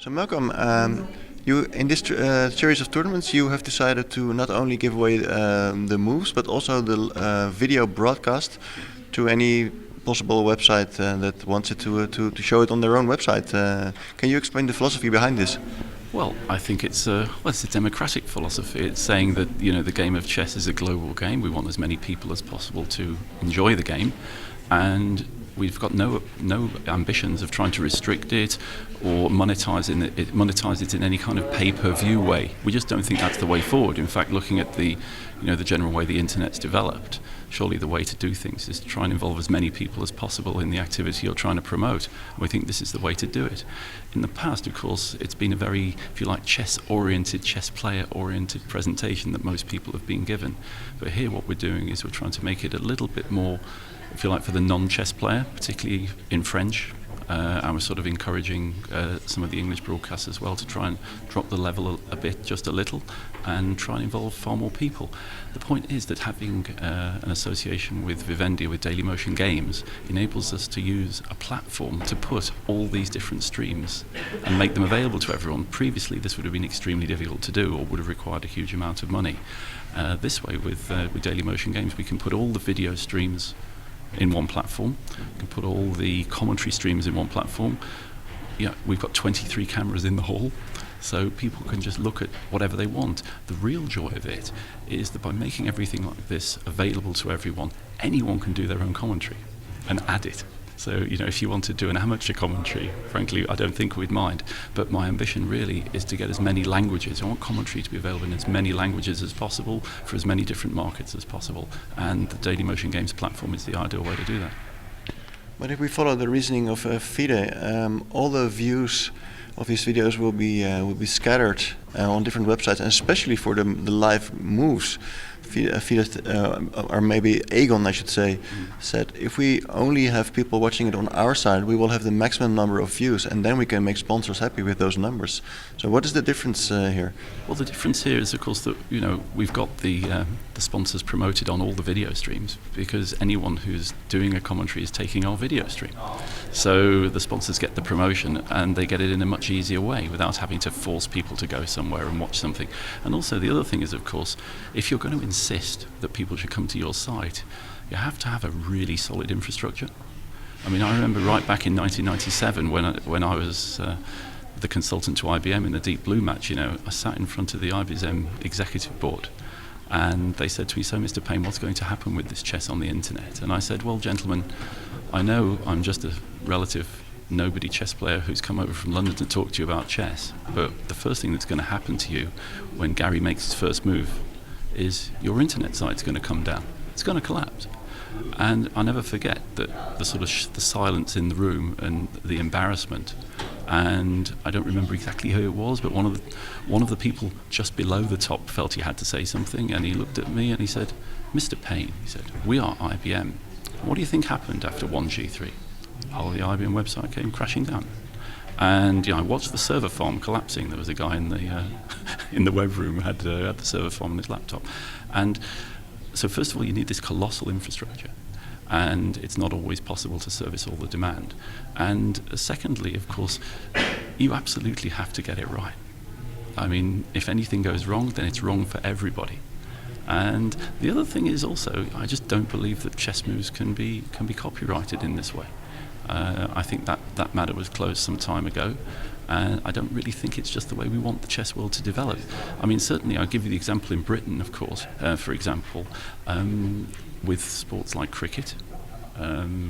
So Malcolm, you in this series of tournaments, you have decided to not only give away the moves, but also the video broadcast to any possible website that wants it to show it on their own website. Can you explain the philosophy behind this? Well, I think it's a democratic philosophy. It's saying that the game of chess is a global game. We want as many people as possible to enjoy the game, and we've got no ambitions of trying to restrict it or monetize it in any kind of pay-per-view way. We just don't think that's the way forward. In fact, looking at the general way the internet's developed, surely the way to do things is to try and involve as many people as possible in the activity you're trying to promote. We think this is the way to do it. In the past, of course, it's been a very, if you like, chess-oriented, chess player-oriented presentation that most people have been given. But here what we're doing is we're trying to make it a little bit more, if you like, for the non-chess player, particularly in French. And we're sort of encouraging some of the English broadcasts as well to try and drop the level a bit, just a little, and try and involve far more people. The point is that having an association with Vivendi, with Dailymotion Games, enables us to use a platform to put all these different streams and make them available to everyone. Previously, this would have been extremely difficult to do or would have required a huge amount of money. This way, with Dailymotion Games, we can put all the video streams in one platform. You can put all the commentary streams in one platform. Yeah, we've got 23 cameras in the hall, so people can just look at whatever they want. The real joy of it is that by making everything like this available to everyone, anyone can do their own commentary and add it. So, if you want to do an amateur commentary, frankly, I don't think we'd mind. But my ambition really is to get as many languages. I want commentary to be available in as many languages as possible for as many different markets as possible. And the Dailymotion Games platform is the ideal way to do that. But if we follow the reasoning of Fide, all the views of these videos will be scattered on different websites, and especially for the live moves. Fide, or maybe Egon, I should say, said if we only have people watching it on our side, we will have the maximum number of views, and then we can make sponsors happy with those numbers. So what is the difference here? Well, the difference here is, of course, that we've got the sponsors promoted on all the video streams, because anyone who's doing a commentary is taking our video stream. So the sponsors get the promotion, and they get it in a much easier way without having to force people to go somewhere and watch something. And also the other thing is, of course, if you're going to insist that people should come to your site, you have to have a really solid infrastructure. I mean, I remember right back in 1997 when I was the consultant to IBM in the Deep Blue match, I sat in front of the IBM executive board, and they said to me, "So, Mr. Pein, what's going to happen with this chess on the internet?" And I said, "Well, gentlemen, I know I'm just a relative nobody chess player who's come over from London to talk to you about chess, but the first thing that's going to happen to you when Gary makes his first move is your internet site's going to come down. It's going to collapse." And I never forget that the sort of the silence in the room and the embarrassment. And I don't remember exactly who it was, but one of the people just below the top felt he had to say something, and he looked at me and he said, "Mr. Pein," he said, "we are IBM. What do you think happened after 1G3? Oh, the IBM website came crashing down." And I watched the server farm collapsing. There was a guy in the in the web room who had the server farm on his laptop. And so first of all, you need this colossal infrastructure, and it's not always possible to service all the demand. And secondly, of course, you absolutely have to get it right. I mean, if anything goes wrong, then it's wrong for everybody. And the other thing is also, I just don't believe that chess moves can be copyrighted in this way. I think that matter was closed some time ago, and I don't really think it's just the way we want the chess world to develop. I mean, certainly I'll give you the example in Britain, of course, for example, with sports like cricket,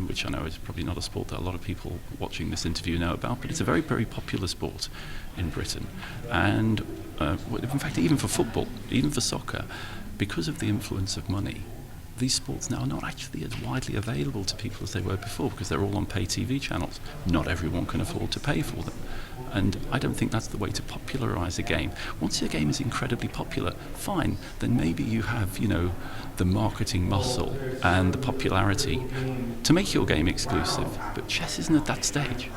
which I know is probably not a sport that a lot of people watching this interview know about, but it's a very, very popular sport in Britain. And in fact, even for football, even for soccer, because of the influence of money, these sports now are not actually as widely available to people as they were before, because they're all on pay TV channels. Not everyone can afford to pay for them. And I don't think that's the way to popularise a game. Once your game is incredibly popular, fine, then maybe you have, the marketing muscle and the popularity to make your game exclusive. But chess isn't at that stage.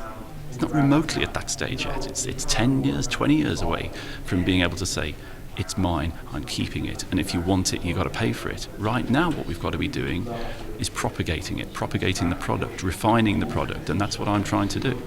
It's not remotely at that stage yet. It's 10 years, 20 years away from being able to say, "It's mine, I'm keeping it, and if you want it, you've got to pay for it." Right now, what we've got to be doing is propagating the product, refining the product, and that's what I'm trying to do.